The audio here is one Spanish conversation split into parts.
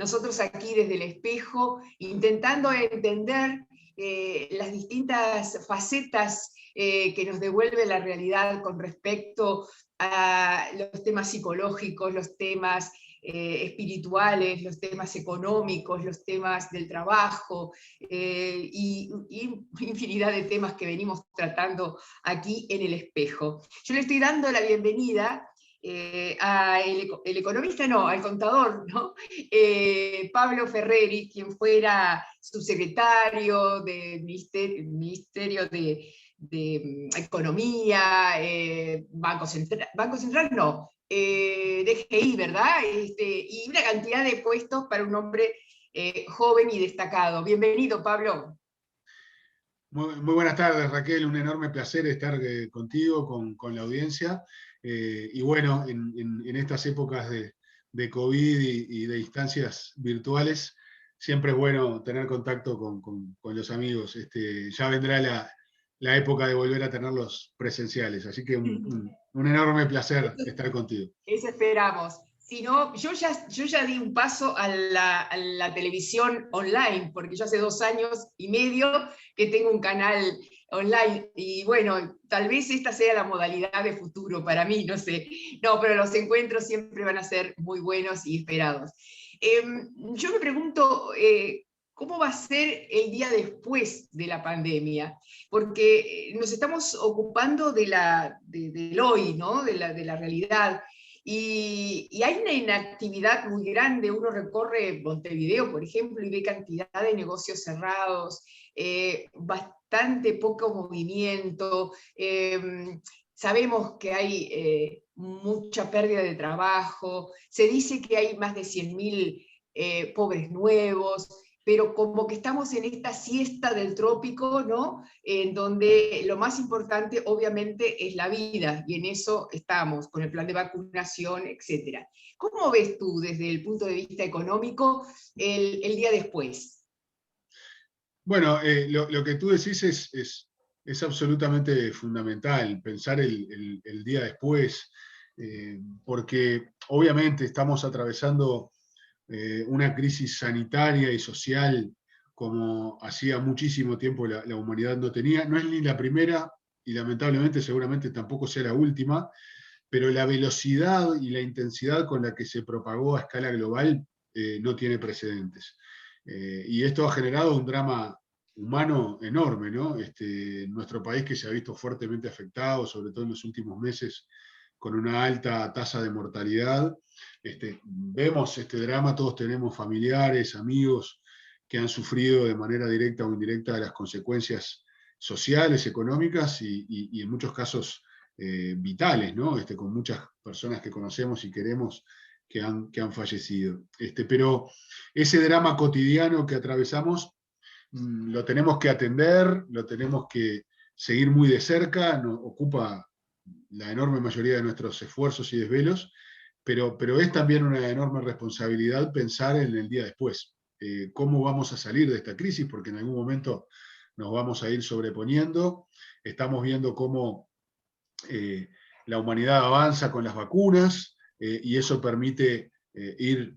nosotros aquí desde el espejo, intentando entender las distintas facetas que nos devuelve la realidad con respecto a los temas psicológicos, los temas espirituales, los temas económicos, los temas del trabajo y infinidad de temas que venimos tratando aquí en el espejo. Yo le estoy dando la bienvenida el economista, no, al contador, ¿no? Pablo Ferreri, quien fuera subsecretario del Ministerio de Economía, Banco Central no, DGI, ¿verdad? Y una cantidad de puestos para un hombre joven y destacado. Bienvenido, Pablo. Muy buenas tardes, Raquel. Un enorme placer estar contigo, con la audiencia. Y bueno, en estas épocas de COVID y de instancias virtuales, siempre es bueno tener contacto con los amigos. Ya vendrá la época de volver a tenerlos presenciales, así que un enorme placer estar contigo. Eso esperamos. Si no, yo ya di un paso a la televisión online, porque yo hace 2 años y medio que tengo un canal online, y bueno, tal vez esta sea la modalidad de futuro para mí, no sé. No, pero los encuentros siempre van a ser muy buenos y esperados. Yo me pregunto, ¿cómo va a ser el día después de la pandemia? Porque nos estamos ocupando del hoy, ¿no? de la realidad. Y hay una inactividad muy grande. Uno recorre Montevideo, por ejemplo, y ve cantidad de negocios cerrados, bastante poco movimiento. Sabemos que hay mucha pérdida de trabajo. Se dice que hay más de 100.000 pobres nuevos, pero como que estamos en esta siesta del trópico, ¿no? En donde lo más importante obviamente es la vida, y en eso estamos, con el plan de vacunación, etc. ¿Cómo ves tú desde el punto de vista económico el día después? Bueno, lo que tú decís es absolutamente fundamental, pensar el día después, porque obviamente estamos atravesando una crisis sanitaria y social como hacía muchísimo tiempo la humanidad no tenía. No es ni la primera y lamentablemente seguramente tampoco sea la última, pero la velocidad y la intensidad con la que se propagó a escala global no tiene precedentes. Y esto ha generado un drama humano enorme, ¿no? Nuestro país, que se ha visto fuertemente afectado, sobre todo en los últimos meses, con una alta tasa de mortalidad. Vemos este drama, todos tenemos familiares, amigos que han sufrido de manera directa o indirecta las consecuencias sociales, económicas y en muchos casos vitales, ¿no? Con muchas personas que conocemos y queremos que han fallecido. Pero ese drama cotidiano que atravesamos lo tenemos que atender, lo tenemos que seguir muy de cerca, nos ocupa la enorme mayoría de nuestros esfuerzos y desvelos, pero es también una enorme responsabilidad pensar en el día después. ¿Cómo vamos a salir de esta crisis? Porque en algún momento nos vamos a ir sobreponiendo. Estamos viendo cómo la humanidad avanza con las vacunas y eso permite ir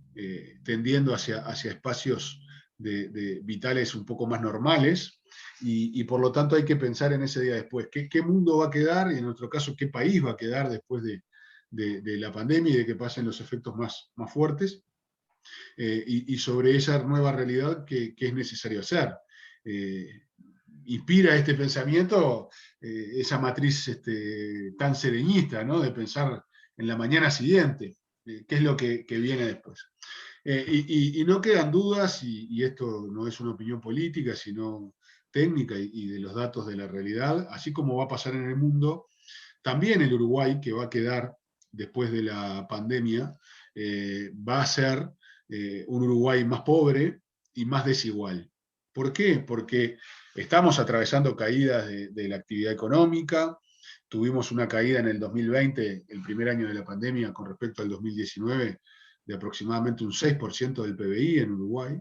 tendiendo hacia espacios vitales un poco más normales y por lo tanto hay que pensar en ese día después. ¿Qué mundo va a quedar? Y en nuestro caso, ¿qué país va a quedar después de la pandemia y de que pasen los efectos más fuertes? Y sobre esa nueva realidad, ¿qué es necesario hacer? Inspira este pensamiento, esa matriz tan sereñista, ¿no? De pensar en la mañana siguiente, qué es lo que viene después. Y no quedan dudas, y esto no es una opinión política, sino técnica y de los datos de la realidad, así como va a pasar en el mundo, también el Uruguay, que va a quedar después de la pandemia, va a ser un Uruguay más pobre y más desigual. ¿Por qué? Porque estamos atravesando caídas de la actividad económica, tuvimos una caída en el 2020, el primer año de la pandemia, con respecto al 2019, de aproximadamente un 6% del PBI en Uruguay.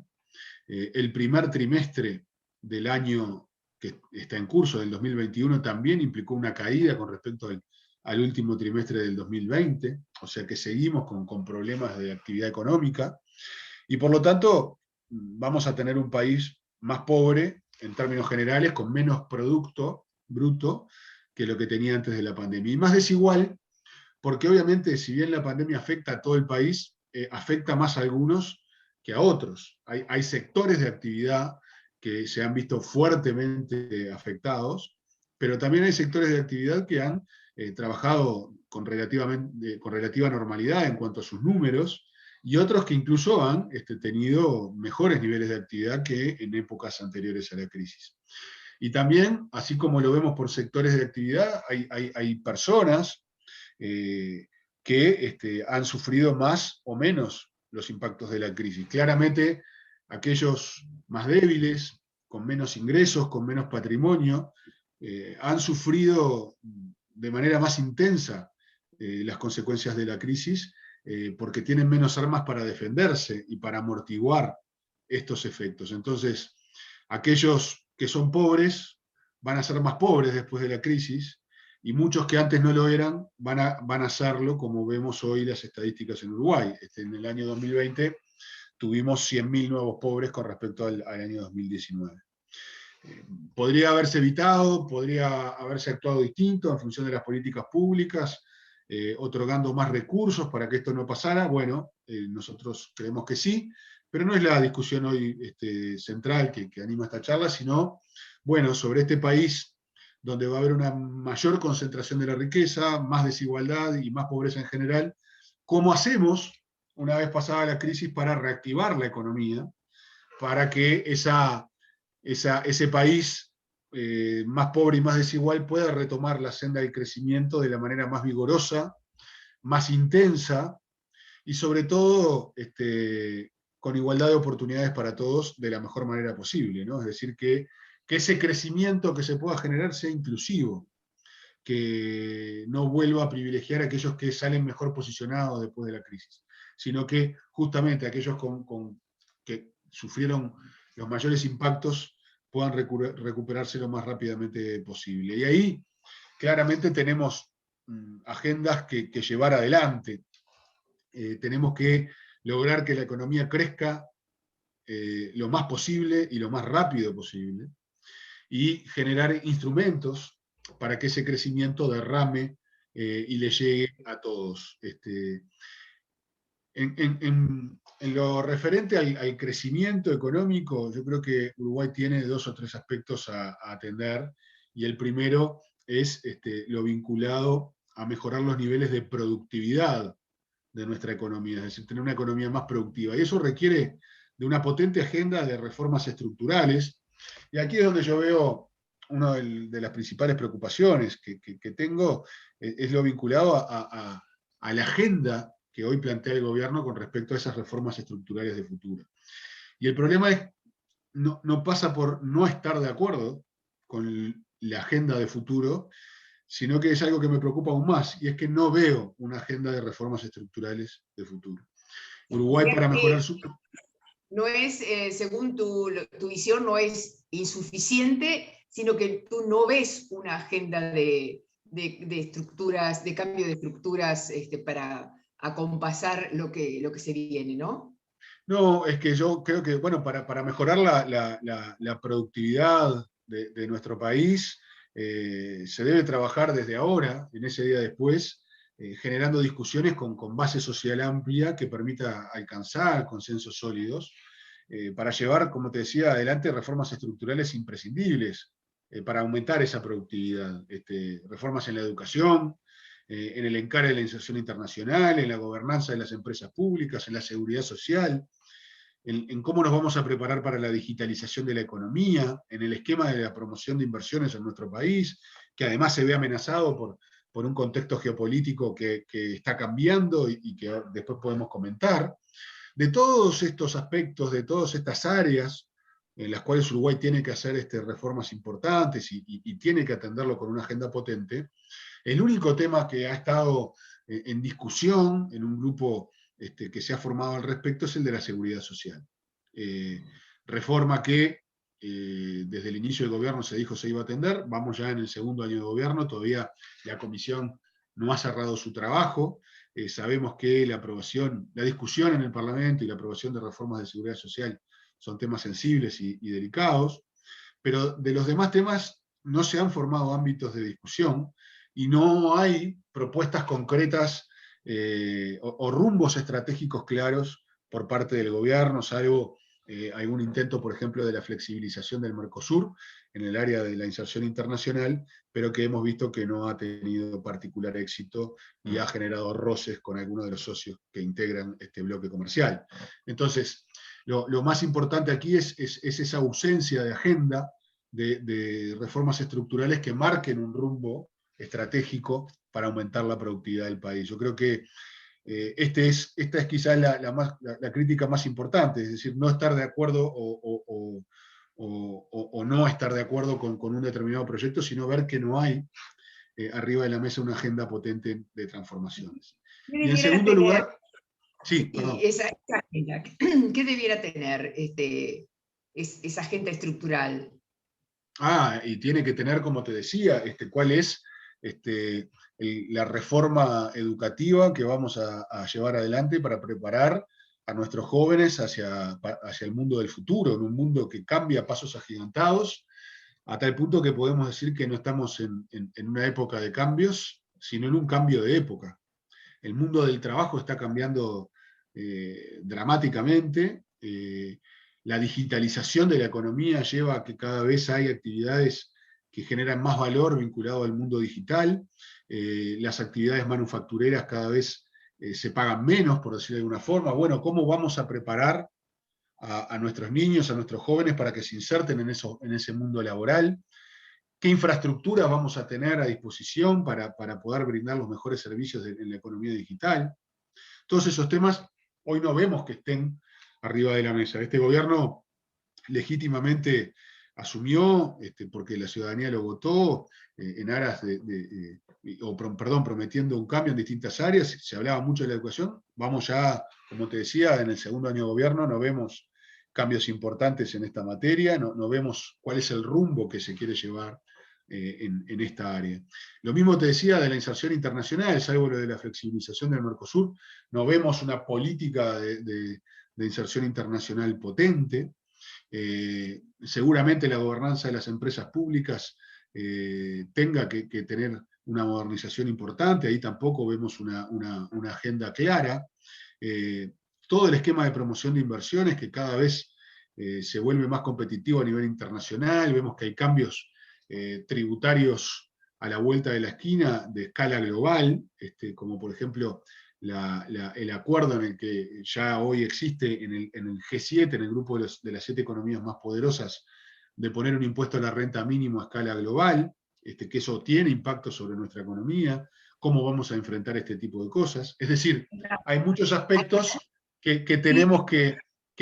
El primer trimestre del año que está en curso, del 2021, también implicó una caída con respecto al último trimestre del 2020, o sea que seguimos con problemas de actividad económica. Y por lo tanto, vamos a tener un país más pobre en términos generales, con menos producto bruto que lo que tenía antes de la pandemia. Y más desigual, porque obviamente si bien la pandemia afecta a todo el país, afecta más a algunos que a otros. Hay sectores de actividad que se han visto fuertemente afectados, pero también hay sectores de actividad que han trabajado con relativa normalidad en cuanto a sus números, y otros que incluso han tenido mejores niveles de actividad que en épocas anteriores a la crisis. Y también, así como lo vemos por sectores de actividad, hay personas que han sufrido más o menos los impactos de la crisis. Claramente, aquellos más débiles, con menos ingresos, con menos patrimonio, han sufrido de manera más intensa las consecuencias de la crisis, porque tienen menos armas para defenderse y para amortiguar estos efectos. Entonces, aquellos que son pobres van a ser más pobres después de la crisis, y muchos que antes no lo eran van a serlo, como vemos hoy las estadísticas en Uruguay. En el año 2020 tuvimos 100.000 nuevos pobres con respecto al año 2019. Podría haberse evitado, podría haberse actuado distinto en función de las políticas públicas, otorgando más recursos para que esto no pasara. Bueno, nosotros creemos que sí, pero no es la discusión hoy central que anima esta charla, sino, bueno, sobre este país donde va a haber una mayor concentración de la riqueza, más desigualdad y más pobreza en general. ¿Cómo hacemos, una vez pasada la crisis, para reactivar la economía, para que ese país más pobre y más desigual pueda retomar la senda del crecimiento de la manera más vigorosa, más intensa y sobre todo con igualdad de oportunidades para todos de la mejor manera posible, ¿no? Es decir, que ese crecimiento que se pueda generar sea inclusivo, que no vuelva a privilegiar a aquellos que salen mejor posicionados después de la crisis, sino que justamente aquellos que sufrieron los mayores impactos puedan recuperarse lo más rápidamente posible. Y ahí claramente tenemos agendas que llevar adelante. Tenemos que lograr que la economía crezca lo más posible y lo más rápido posible, y generar instrumentos para que ese crecimiento derrame y le llegue a todos. En lo referente al crecimiento económico, yo creo que Uruguay tiene dos o tres aspectos a atender, y el primero es lo vinculado a mejorar los niveles de productividad de nuestra economía, es decir, tener una economía más productiva. Y eso requiere de una potente agenda de reformas estructurales. Y aquí es donde yo veo una de las principales preocupaciones que tengo, es lo vinculado a la agenda que hoy plantea el gobierno con respecto a esas reformas estructurales de futuro. Y el problema no pasa por no estar de acuerdo con la agenda de futuro, sino que es algo que me preocupa aún más, y es que no veo una agenda de reformas estructurales de futuro. Uruguay, para mejorar su... No es, según tu visión, no es insuficiente, sino que tú no ves una agenda de estructuras, de cambio de estructuras para acompasar lo que se viene, ¿no? No, es que yo creo que, bueno, para mejorar la productividad de nuestro país, se debe trabajar desde ahora, en ese día después, generando discusiones con base social amplia que permita alcanzar consensos sólidos, para llevar, como te decía, adelante reformas estructurales imprescindibles para aumentar esa productividad. Reformas en la educación, en el encare de la inserción internacional, en la gobernanza de las empresas públicas, en la seguridad social, en cómo nos vamos a preparar para la digitalización de la economía, en el esquema de la promoción de inversiones en nuestro país, que además se ve amenazado por un contexto geopolítico que está cambiando y que después podemos comentar. De todos estos aspectos, de todas estas áreas en las cuales Uruguay tiene que hacer reformas importantes y tiene que atenderlo con una agenda potente, el único tema que ha estado en discusión en un grupo que se ha formado al respecto es el de la seguridad social. Reforma que desde el inicio del gobierno se dijo se iba a atender, vamos ya en el segundo año de gobierno, todavía la comisión no ha cerrado su trabajo, sabemos que la discusión en el Parlamento y la aprobación de reformas de seguridad social son temas sensibles y delicados, pero de los demás temas no se han formado ámbitos de discusión y no hay propuestas concretas o rumbos estratégicos claros por parte del gobierno, salvo algún intento, por ejemplo, de la flexibilización del Mercosur en el área de la inserción internacional, pero que hemos visto que no ha tenido particular éxito y ha generado roces con algunos de los socios que integran este bloque comercial. Entonces, lo más importante aquí es esa ausencia de agenda de reformas estructurales que marquen un rumbo estratégico para aumentar la productividad del país. Yo creo que esta es quizás la crítica más importante, es decir, no estar de acuerdo o no estar de acuerdo con un determinado proyecto, sino ver que no hay arriba de la mesa una agenda potente de transformaciones. ¿Qué Y en debiera segundo tener, lugar, sí, perdón. esa agenda? ¿Qué debiera tener esa agenda estructural? Y tiene que tener, como te decía, cuál es la reforma educativa que vamos a llevar adelante para preparar a nuestros jóvenes hacia el mundo del futuro, en un mundo que cambia a pasos agigantados, a tal punto que podemos decir que no estamos en una época de cambios, sino en un cambio de época. El mundo del trabajo está cambiando dramáticamente. La digitalización de la economía lleva a que cada vez hay actividades que generan más valor vinculado al mundo digital. Las actividades manufactureras cada vez se pagan menos, por decirlo de alguna forma. Bueno, ¿cómo vamos a preparar a nuestros niños, a nuestros jóvenes para que se inserten en ese mundo laboral? ¿Qué infraestructuras vamos a tener a disposición para poder brindar los mejores servicios en la economía digital? Todos esos temas hoy no vemos que estén arriba de la mesa. Este gobierno legítimamente asumió, porque la ciudadanía lo votó, en aras prometiendo un cambio en distintas áreas. Se hablaba mucho de la educación. Vamos ya, como te decía, en el segundo año de gobierno no vemos cambios importantes en esta materia, no vemos cuál es el rumbo que se quiere llevar en esta área. Lo mismo te decía de la inserción internacional, salvo lo de la flexibilización del Mercosur, no vemos una política de inserción internacional potente. Seguramente la gobernanza de las empresas públicas tenga que tener una modernización importante, ahí tampoco vemos una agenda clara. Todo el esquema de promoción de inversiones que cada vez se vuelve más competitivo a nivel internacional, vemos que hay cambios tributarios a la vuelta de la esquina de escala global, como por ejemplo el acuerdo en el que ya hoy existe en el G7, en el grupo de las 7 economías más poderosas, de poner un impuesto a la renta mínimo a escala global, que eso tiene impacto sobre nuestra economía, cómo vamos a enfrentar este tipo de cosas. Es decir, hay muchos aspectos que tenemos que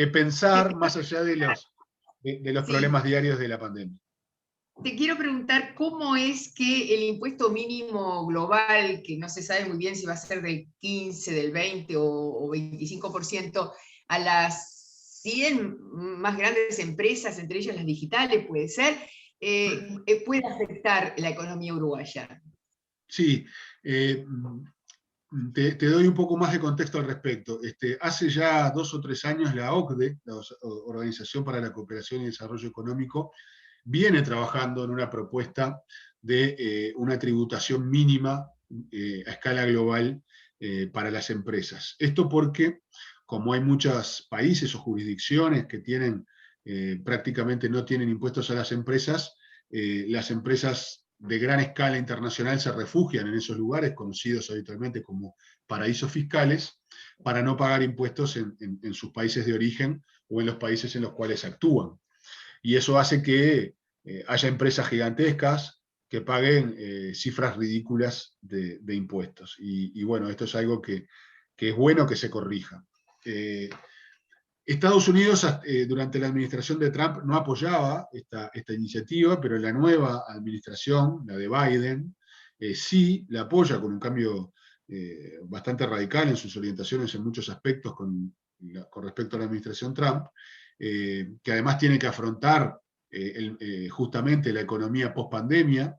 pensar más allá de los problemas diarios de la pandemia. Te quiero preguntar cómo es que el impuesto mínimo global, que no se sabe muy bien si va a ser del 15, del 20 o 25%, a las 100 más grandes empresas, entre ellas las digitales, puede ser, puede afectar la economía uruguaya. Sí, te doy un poco más de contexto al respecto. Hace ya 2 o 3 años la OCDE, la Organización para la Cooperación y Desarrollo Económico, viene trabajando en una propuesta de una tributación mínima a escala global para las empresas. Esto porque, como hay muchos países o jurisdicciones que prácticamente no tienen impuestos a las empresas de gran escala internacional se refugian en esos lugares, conocidos habitualmente como paraísos fiscales, para no pagar impuestos en sus países de origen o en los países en los cuales actúan. Y eso hace que haya empresas gigantescas que paguen cifras ridículas de impuestos. Y bueno, esto es algo que es bueno que se corrija. Estados Unidos, durante la administración de Trump, no apoyaba esta iniciativa, pero la nueva administración, la de Biden, sí la apoya con un cambio bastante radical en sus orientaciones en muchos aspectos con respecto a la administración Trump, que además tiene que afrontar justamente la economía post-pandemia.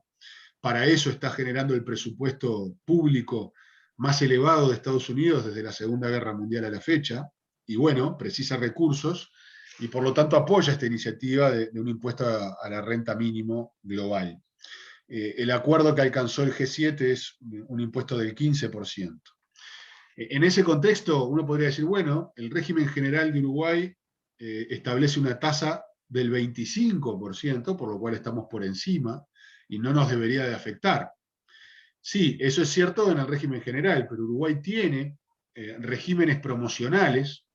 Para eso está generando el presupuesto público más elevado de Estados Unidos desde la Segunda Guerra Mundial a la fecha, y bueno, precisa recursos, y por lo tanto apoya esta iniciativa de un impuesto a la renta mínimo global. El acuerdo que alcanzó el G7 es un impuesto del 15%. En ese contexto, uno podría decir, bueno, el régimen general de Uruguay establece una tasa del 25%, por lo cual estamos por encima, y no nos debería de afectar. Sí, eso es cierto en el régimen general, pero Uruguay tiene regímenes promocionales,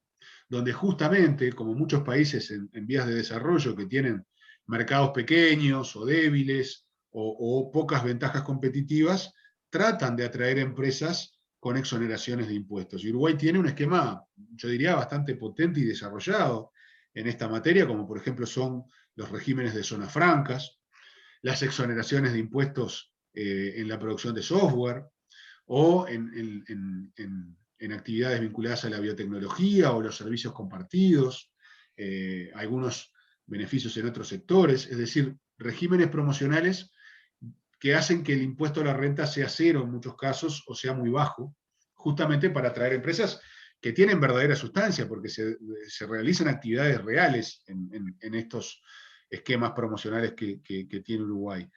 donde justamente, como muchos países en vías de desarrollo que tienen mercados pequeños o débiles o pocas ventajas competitivas, tratan de atraer empresas con exoneraciones de impuestos. Y Uruguay tiene un esquema, yo diría, bastante potente y desarrollado en esta materia, como por ejemplo son los regímenes de zonas francas, las exoneraciones de impuestos en la producción de software, o en actividades vinculadas a la biotecnología o los servicios compartidos, algunos beneficios en otros sectores, es decir, regímenes promocionales que hacen que el impuesto a la renta sea cero en muchos casos o sea muy bajo, justamente para atraer empresas que tienen verdadera sustancia, porque se realizan actividades reales en estos esquemas promocionales que tiene Uruguay.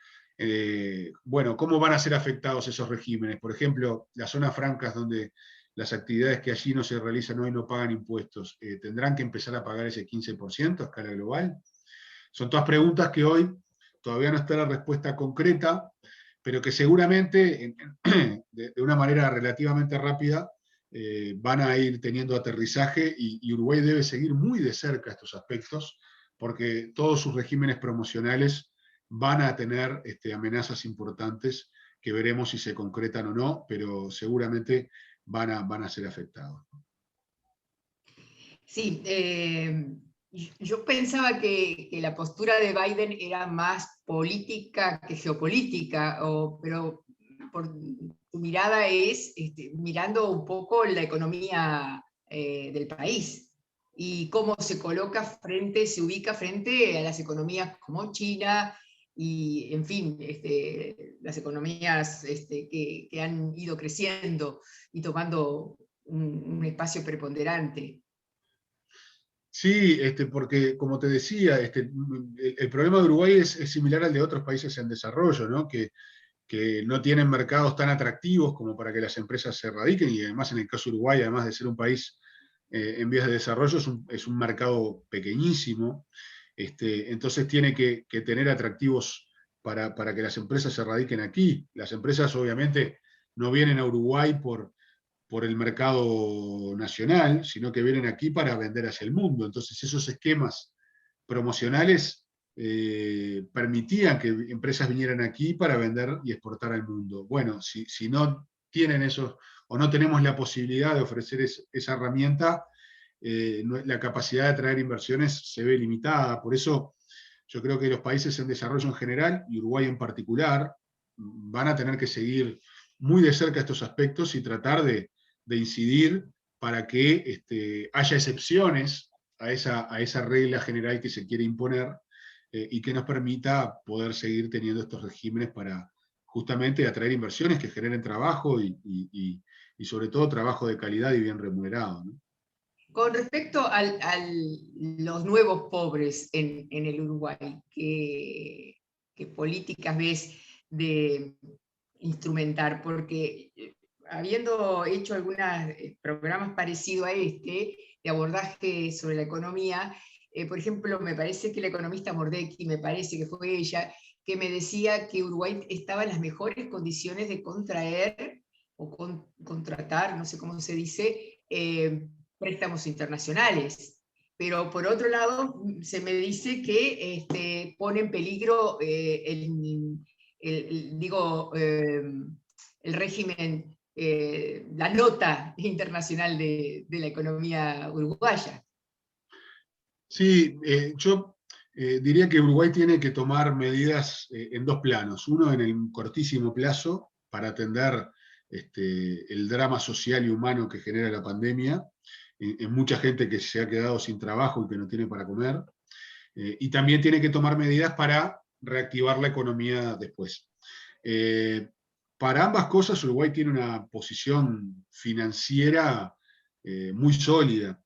Bueno, ¿cómo van a ser afectados esos regímenes? Por ejemplo, las zonas francas donde las actividades que allí no se realizan hoy no pagan impuestos, ¿tendrán que empezar a pagar ese 15% a escala global? Son todas preguntas que hoy todavía no está la respuesta concreta, pero que seguramente de una manera relativamente rápida van a ir teniendo aterrizaje y Uruguay debe seguir muy de cerca estos aspectos, porque todos sus regímenes promocionales van a tener amenazas importantes que veremos si se concretan o no, pero seguramente van a ser afectados. Sí, yo pensaba que la postura de Biden era más política que geopolítica, pero por tu mirada es mirando un poco la economía del país y cómo se ubica frente a las economías como China y, en fin, las economías que han ido creciendo y tomando un espacio preponderante. Sí, porque como te decía, el problema de Uruguay es similar al de otros países en desarrollo, ¿no? Que no tienen mercados tan atractivos como para que las empresas se radiquen, y además en el caso de Uruguay, además de ser un país en vías de desarrollo, es un mercado pequeñísimo, entonces tiene que tener atractivos para que las empresas se radiquen aquí. Las empresas obviamente no vienen a Uruguay por el mercado nacional, sino que vienen aquí para vender hacia el mundo. Entonces esos esquemas promocionales permitían que empresas vinieran aquí para vender y exportar al mundo. Bueno, si no tienen esos, o no tenemos la posibilidad de ofrecer esa herramienta, la capacidad de atraer inversiones se ve limitada. Por eso yo creo que los países en desarrollo en general, y Uruguay en particular, van a tener que seguir muy de cerca estos aspectos y tratar de incidir para que haya excepciones a esa regla general que se quiere imponer, y que nos permita poder seguir teniendo estos regímenes para justamente atraer inversiones que generen trabajo y sobre todo trabajo de calidad y bien remunerado, ¿no? Con respecto a los nuevos pobres en el Uruguay, ¿qué políticas ves de instrumentar? Porque habiendo hecho algunos programas parecidos a de abordaje sobre la economía, por ejemplo, me parece que la economista Mordecki, me parece que fue ella, que me decía que Uruguay estaba en las mejores condiciones de contraer o contratar, no sé cómo se dice, préstamos internacionales. Pero por otro lado, se me dice que pone en peligro digo, el régimen, la nota internacional de la economía uruguaya. Sí, yo diría que Uruguay tiene que tomar medidas en dos planos. Uno en el cortísimo plazo para atender el drama social y humano que genera la pandemia, en mucha gente que se ha quedado sin trabajo y que no tiene para comer. Y también tiene que tomar medidas para reactivar la economía después. para ambas cosas Uruguay tiene una posición financiera muy sólida.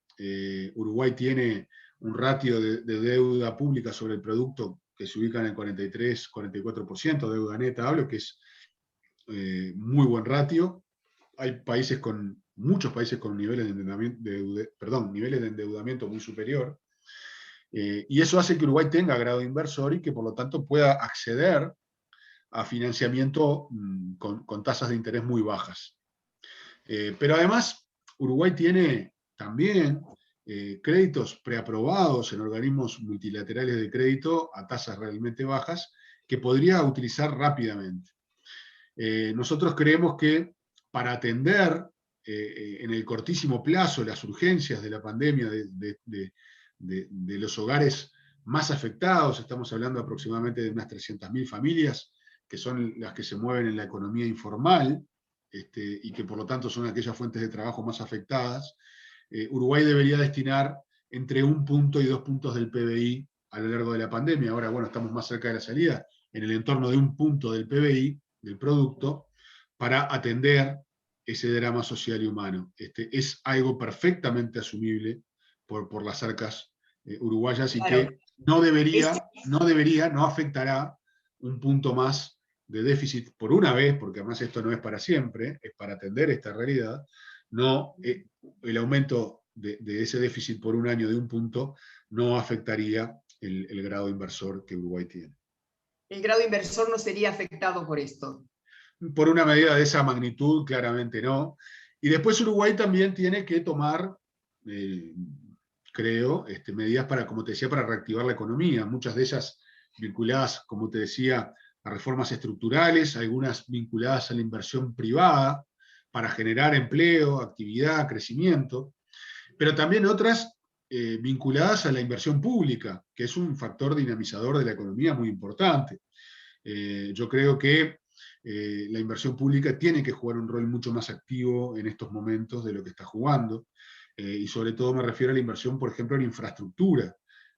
Uruguay tiene un ratio de deuda pública sobre el producto que se ubica en el 43-44%, deuda neta, hablo, que es muy buen ratio. Hay muchos países con niveles niveles de endeudamiento muy superior. Y eso hace que Uruguay tenga grado inversor y que por lo tanto pueda acceder a financiamiento con tasas de interés muy bajas. Pero además, Uruguay tiene también créditos preaprobados en organismos multilaterales de crédito a tasas realmente bajas que podría utilizar rápidamente. Nosotros creemos que para atender en el cortísimo plazo las urgencias de la pandemia de los hogares más afectados, estamos hablando aproximadamente de unas 300.000 familias, que son las que se mueven en la economía informal, y que por lo tanto son aquellas fuentes de trabajo más afectadas, Uruguay debería destinar entre 1 punto y 2 puntos del PBI a lo largo de la pandemia. Ahora, bueno, estamos más cerca de la salida, en el entorno de 1 punto del PBI, del producto, para atender ese drama social y humano. Es algo perfectamente asumible por las arcas uruguayas, y Claro. que no afectará 1 punto más de déficit por una vez, porque además esto no es para siempre, es para atender esta realidad. No, el aumento de ese déficit por un año de 1 punto no afectaría el grado inversor que Uruguay tiene. El grado inversor no sería afectado por esto. Por una medida de esa magnitud, claramente no. Y después Uruguay también tiene que tomar, creo, medidas para, como te decía, para reactivar la economía. Muchas de ellas vinculadas, como te decía, a reformas estructurales, algunas vinculadas a la inversión privada para generar empleo, actividad, crecimiento, pero también otras vinculadas a la inversión pública, que es un factor dinamizador de la economía muy importante. Yo creo que la inversión pública tiene que jugar un rol mucho más activo en estos momentos de lo que está jugando, y sobre todo me refiero a la inversión, por ejemplo, en infraestructura,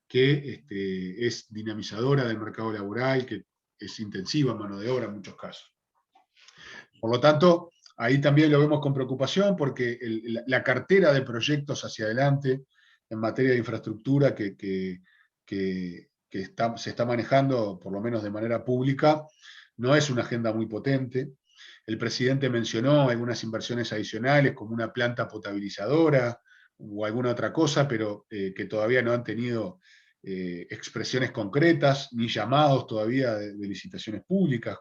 que es dinamizadora del mercado laboral, que es intensiva en mano de obra en muchos casos. Por lo tanto, ahí también lo vemos con preocupación, porque la cartera de proyectos hacia adelante en materia de infraestructura que se está manejando, por lo menos de manera pública, no es una agenda muy potente. El presidente mencionó algunas inversiones adicionales, como una planta potabilizadora o alguna otra cosa, pero que todavía no han tenido expresiones concretas, ni llamados todavía de licitaciones públicas.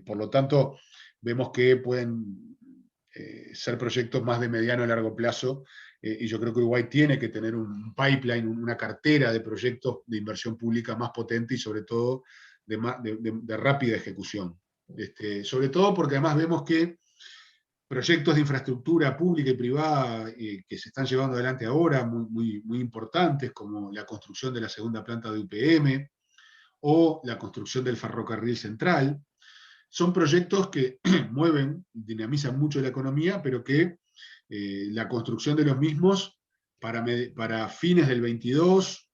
Por lo tanto, vemos que pueden ser proyectos más de mediano a largo plazo, y yo creo que Uruguay tiene que tener un pipeline, una cartera de proyectos de inversión pública más potente y sobre todo de rápida ejecución. Sobre todo porque además vemos que proyectos de infraestructura pública y privada que se están llevando adelante ahora, muy importantes, como la construcción de la segunda planta de UPM o la construcción del ferrocarril central, son proyectos que mueven, dinamizan mucho la economía, pero que la construcción de los mismos para fines del 22,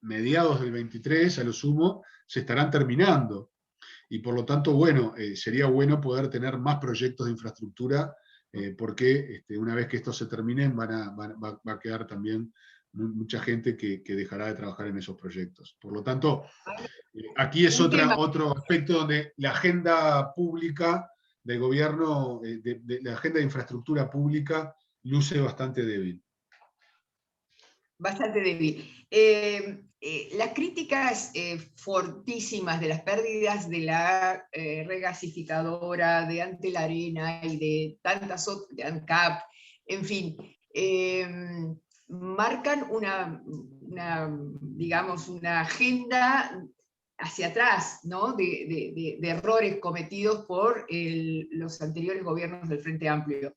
mediados del 23, a lo sumo, se estarán terminando. Y por lo tanto, bueno, sería bueno poder tener más proyectos de infraestructura, porque una vez que estos se terminen va a quedar también mucha gente que dejará de trabajar en esos proyectos. Por lo tanto, aquí es otro aspecto donde la agenda pública del gobierno, la agenda de infraestructura pública, luce bastante débil. Bastante débil. Las críticas fortísimas de las pérdidas de la regasificadora, de Ante la Arena y de tantas otras, de ANCAP, en fin, marcan digamos, una agenda hacia atrás, ¿no? de errores cometidos por los anteriores gobiernos del Frente Amplio.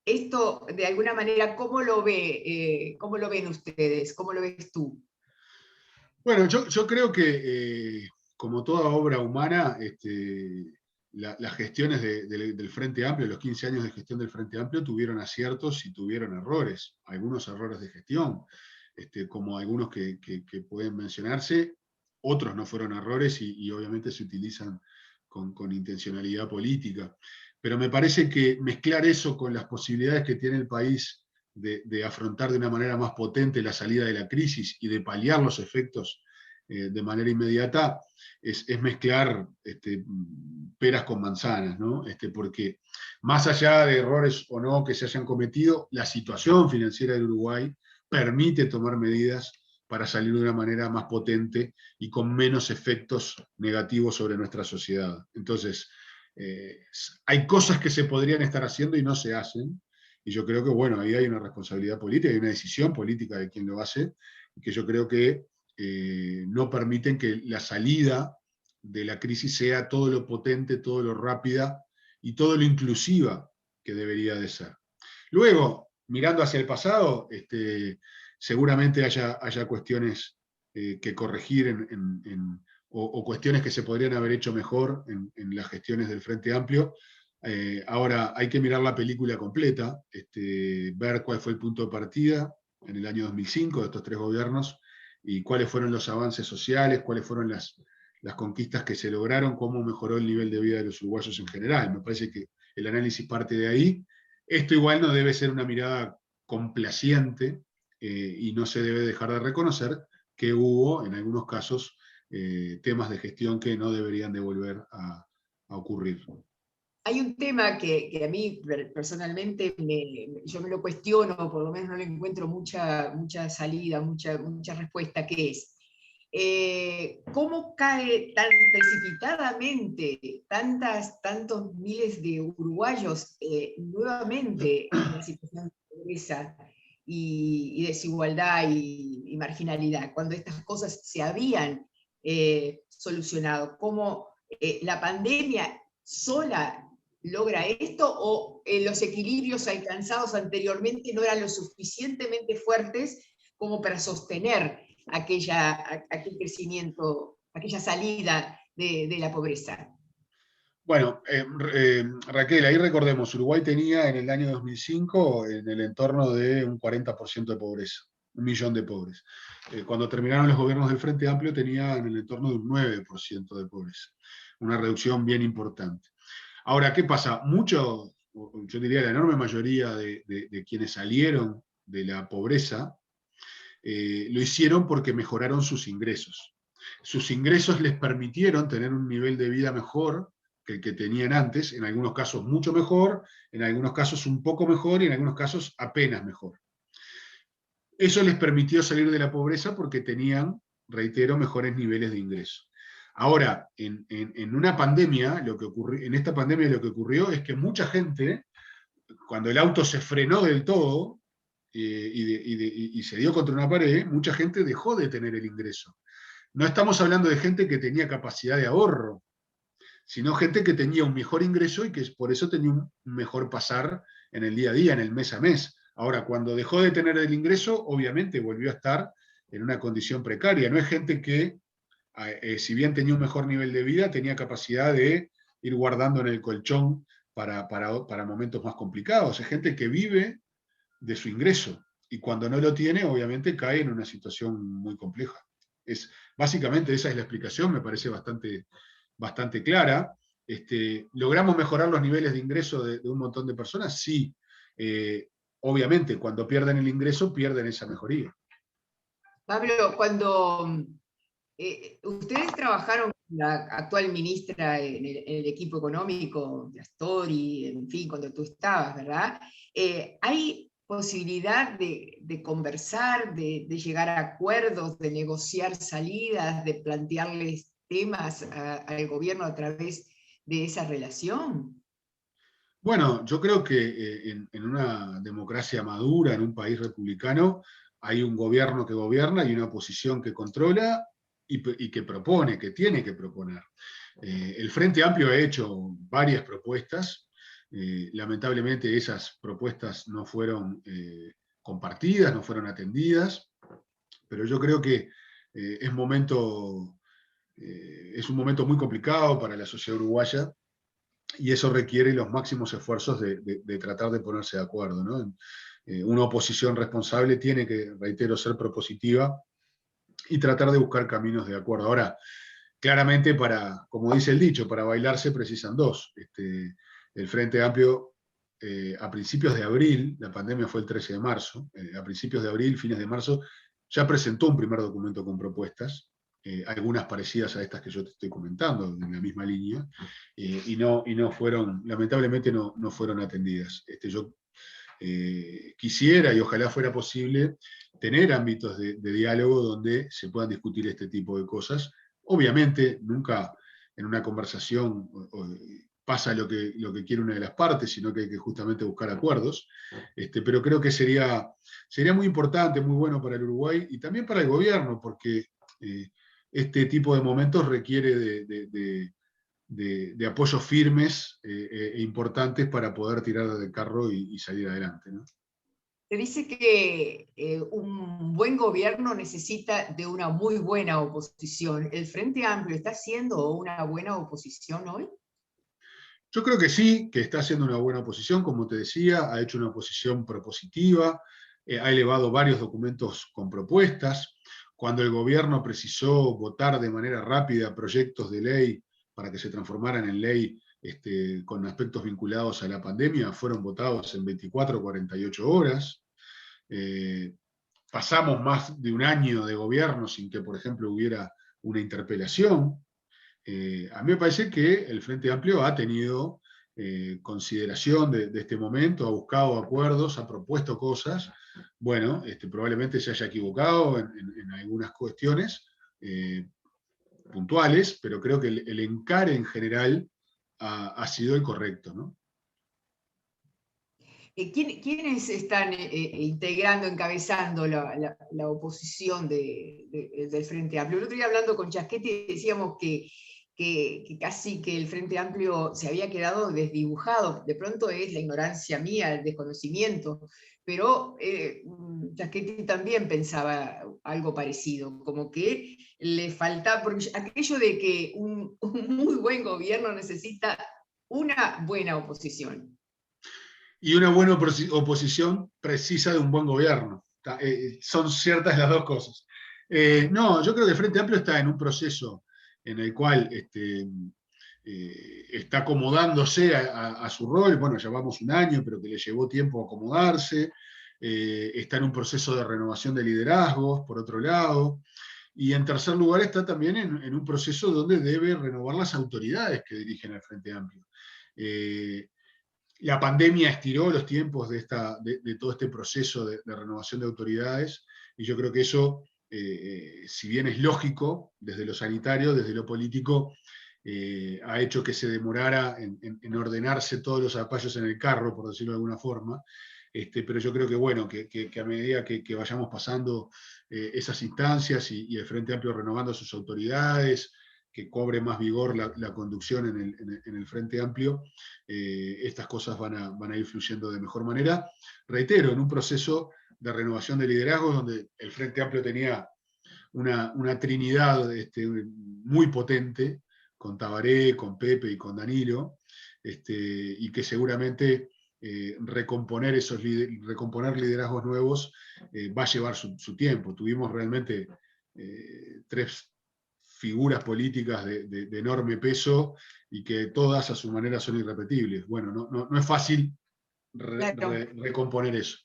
Esto, de alguna manera, ¿cómo lo ven ustedes? ¿Cómo lo ves tú? Bueno, yo creo que, como toda obra humana, las gestiones del Frente Amplio, los 15 años de gestión del Frente Amplio, tuvieron aciertos y tuvieron errores, algunos errores de gestión, como algunos que pueden mencionarse, otros no fueron errores y obviamente se utilizan con intencionalidad política. Pero me parece que mezclar eso con las posibilidades que tiene el país de afrontar de una manera más potente la salida de la crisis y de paliar los efectos de manera inmediata, es mezclar peras con manzanas, ¿no? Porque más allá de errores o no que se hayan cometido, la situación financiera del Uruguay permite tomar medidas para salir de una manera más potente y con menos efectos negativos sobre nuestra sociedad. Entonces, hay cosas que se podrían estar haciendo y no se hacen, y yo creo que, bueno, ahí hay una responsabilidad política, hay una decisión política de quien lo hace, que yo creo que no permiten que la salida de la crisis sea todo lo potente, todo lo rápida y todo lo inclusiva que debería de ser. Luego, mirando hacia el pasado, seguramente haya cuestiones que corregir o cuestiones que se podrían haber hecho mejor en las gestiones del Frente Amplio. Ahora hay que mirar la película completa, ver cuál fue el punto de partida en el año 2005 de estos tres gobiernos y cuáles fueron los avances sociales, cuáles fueron las conquistas que se lograron, cómo mejoró el nivel de vida de los uruguayos en general. Me parece que el análisis parte de ahí. Esto igual no debe ser una mirada complaciente y no se debe dejar de reconocer que hubo, en algunos casos, temas de gestión que no deberían de volver a ocurrir. Hay un tema que a mí personalmente yo me lo cuestiono, por lo menos no le encuentro mucha salida, mucha respuesta, que es ¿cómo cae tan precipitadamente tantos miles de uruguayos nuevamente en una situación de pobreza y desigualdad y marginalidad, cuando estas cosas se habían solucionado? ¿Cómo la pandemia sola logra esto, o los equilibrios alcanzados anteriormente no eran lo suficientemente fuertes como para sostener aquel crecimiento, aquella salida de la pobreza? Bueno, Raquel, ahí recordemos, Uruguay tenía en el año 2005 en el entorno de un 40% de pobreza, 1 millón de pobres. Cuando terminaron los gobiernos del Frente Amplio tenía en el entorno de un 9% de pobreza, una reducción bien importante. Ahora, ¿qué pasa? Muchos, yo diría la enorme mayoría de quienes salieron de la pobreza, lo hicieron porque mejoraron sus ingresos. Sus ingresos les permitieron tener un nivel de vida mejor que el que tenían antes, en algunos casos mucho mejor, en algunos casos un poco mejor y en algunos casos apenas mejor. Eso les permitió salir de la pobreza porque tenían, reitero, mejores niveles de ingreso. Ahora, en una pandemia, en esta pandemia lo que ocurrió es que mucha gente, cuando el auto se frenó del todo y se dio contra una pared, mucha gente dejó de tener el ingreso. No estamos hablando de gente que tenía capacidad de ahorro, sino gente que tenía un mejor ingreso y que por eso tenía un mejor pasar en el día a día, en el mes a mes. Ahora, cuando dejó de tener el ingreso, obviamente volvió a estar en una condición precaria. No es gente que, si bien tenía un mejor nivel de vida, tenía capacidad de ir guardando en el colchón para momentos más complicados. Es gente que vive de su ingreso y cuando no lo tiene, obviamente cae en una situación muy compleja. Básicamente esa es la explicación, me parece bastante clara. ¿Logramos mejorar los niveles de ingreso de un montón de personas? Sí. Obviamente, cuando pierden el ingreso, pierden esa mejoría. Pablo, cuando ustedes trabajaron con la actual ministra en el equipo económico, Astori, en fin, cuando tú estabas, ¿verdad? ¿Hay posibilidad de conversar, de llegar a acuerdos, de negociar salidas, de plantearles temas al gobierno a través de esa relación? Bueno, yo creo que en una democracia madura, en un país republicano, hay un gobierno que gobierna y una oposición que controla y que propone, que tiene que proponer. El Frente Amplio ha hecho varias propuestas. Lamentablemente esas propuestas no fueron compartidas, no fueron atendidas, pero yo creo que es un momento muy complicado para la sociedad uruguaya y eso requiere los máximos esfuerzos de tratar de ponerse de acuerdo, ¿no? Una oposición responsable tiene que, reitero, ser propositiva y tratar de buscar caminos de acuerdo. Ahora, claramente como dice el dicho, para bailar se precisan dos. El Frente Amplio, a principios de abril, la pandemia fue el 13 de marzo, a principios de abril, fines de marzo, ya presentó un primer documento con propuestas, algunas parecidas a estas que yo te estoy comentando, en la misma línea, y no fueron, lamentablemente no fueron atendidas. Yo quisiera, y ojalá fuera posible, tener ámbitos de diálogo donde se puedan discutir este tipo de cosas. Obviamente, nunca en una conversación pasa lo que quiere una de las partes, sino que hay que justamente buscar acuerdos. Pero creo que sería muy importante, muy bueno para el Uruguay y también para el gobierno, porque este tipo de momentos requiere de apoyos firmes e importantes para poder tirar del carro y salir adelante, ¿no? Se dice que un buen gobierno necesita de una muy buena oposición. ¿El Frente Amplio está haciendo una buena oposición hoy? Yo creo que sí, que está haciendo una buena oposición, como te decía, ha hecho una oposición propositiva, ha elevado varios documentos con propuestas. Cuando el gobierno precisó votar de manera rápida proyectos de ley para que se transformaran en ley con aspectos vinculados a la pandemia, fueron votados en 24 o 48 horas. Eh, Pasamos más de un año de gobierno sin que, por ejemplo, hubiera una interpelación. A mí me parece que el Frente Amplio ha tenido consideración de este momento, ha buscado acuerdos, ha propuesto cosas. Bueno, probablemente se haya equivocado en algunas cuestiones puntuales, pero creo que el encare en general ha sido el correcto, ¿no? ¿Quiénes están integrando, encabezando la oposición del Frente Amplio? El otro día hablando con Chasquetti decíamos que casi que el Frente Amplio se había quedado desdibujado. De pronto es la ignorancia mía, el desconocimiento, pero Chasquetti también pensaba algo parecido, como que le falta, porque aquello de que un muy buen gobierno necesita una buena oposición. Y una buena oposición precisa de un buen gobierno. Son ciertas las dos cosas. No, yo creo que el Frente Amplio está en un proceso en el cual está acomodándose a su rol. Bueno, llevamos un año, pero que le llevó tiempo acomodarse. Está en un proceso de renovación de liderazgos, por otro lado. Y en tercer lugar está también en un proceso donde debe renovar las autoridades que dirigen al Frente Amplio. La pandemia estiró los tiempos de todo este proceso de renovación de autoridades, y yo creo que eso, si bien es lógico desde lo sanitario, desde lo político, ha hecho que se demorara en ordenarse todos los zapallos en el carro, por decirlo de alguna forma. Pero yo creo que, bueno, que a medida que vayamos pasando esas instancias y el Frente Amplio renovando sus autoridades, que cobre más vigor la conducción en el Frente Amplio, estas cosas van a ir fluyendo de mejor manera. Reitero, en un proceso de renovación de liderazgos donde el Frente Amplio tenía una trinidad muy potente, con Tabaré, con Pepe y con Danilo, y que seguramente recomponer liderazgos nuevos va a llevar su tiempo. Tuvimos realmente tres figuras políticas de enorme peso y que todas a su manera son irrepetibles. Bueno, no es fácil Claro. recomponer eso.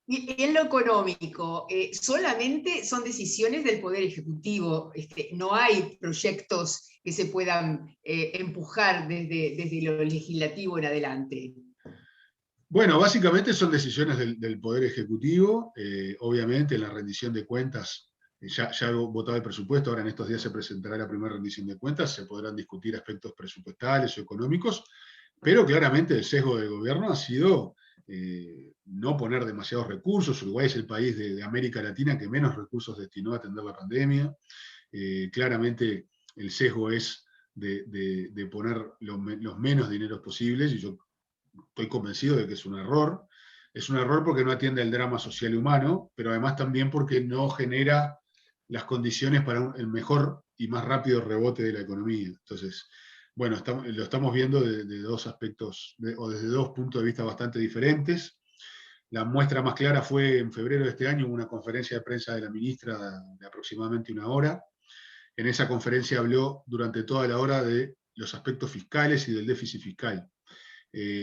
Y en lo económico, solamente son decisiones del Poder Ejecutivo, no hay proyectos que se puedan empujar desde lo legislativo en adelante. Bueno, básicamente son decisiones del Poder Ejecutivo. Obviamente en la rendición de cuentas, ya ha votado el presupuesto, ahora en estos días se presentará la primera rendición de cuentas, se podrán discutir aspectos presupuestales o económicos, pero claramente el sesgo del gobierno ha sido no poner demasiados recursos. Uruguay es el país de América Latina que menos recursos destinó a atender la pandemia. Claramente el sesgo es de poner los menos dineros posibles, y yo estoy convencido de que es un error. Es un error porque no atiende al drama social y humano, pero además también porque no genera las condiciones para el mejor y más rápido rebote de la economía. Entonces, bueno, lo estamos viendo de dos aspectos, o desde dos puntos de vista bastante diferentes. La muestra más clara fue en febrero de este año, una conferencia de prensa de la ministra de aproximadamente una hora, en esa conferencia habló durante toda la hora de los aspectos fiscales y del déficit fiscal.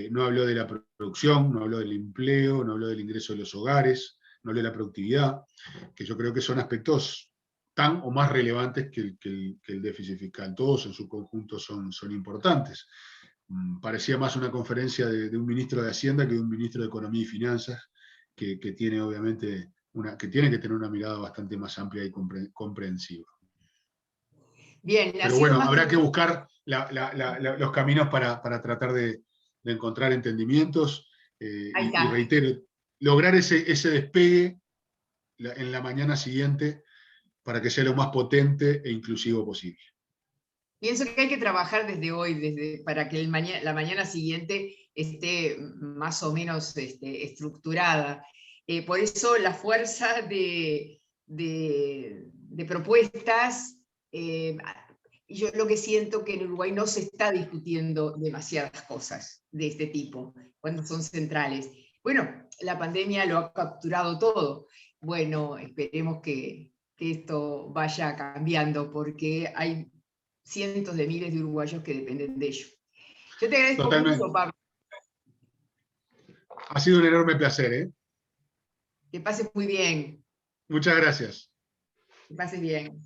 No habló de la producción, no habló del empleo, no habló del ingreso de los hogares, no habló de la productividad, que yo creo que son aspectos tan o más relevantes que el déficit fiscal. Todos en su conjunto son importantes. Parecía más una conferencia de un ministro de Hacienda que de un ministro de Economía y Finanzas, que tiene obviamente que tiene que tener una mirada bastante más amplia y comprensiva. Bien, ha Pero sido bueno, más habrá que... que buscar los caminos para tratar de encontrar entendimientos, Ahí y está. reitero, lograr ese despegue en la mañana siguiente para que sea lo más potente e inclusivo posible. Pienso que hay que trabajar desde hoy, para que la mañana siguiente esté más o menos estructurada. Por eso la fuerza de propuestas, yo lo que siento que en Uruguay no se está discutiendo demasiadas cosas de este tipo, cuando son centrales. Bueno, la pandemia lo ha capturado todo. Bueno, esperemos que esto vaya cambiando, porque hay cientos de miles de uruguayos que dependen de ello. Yo te agradezco mucho, Totalmente. Pablo. Ha sido un enorme placer, ¿eh? Que pases muy bien. Muchas gracias. Que pases bien.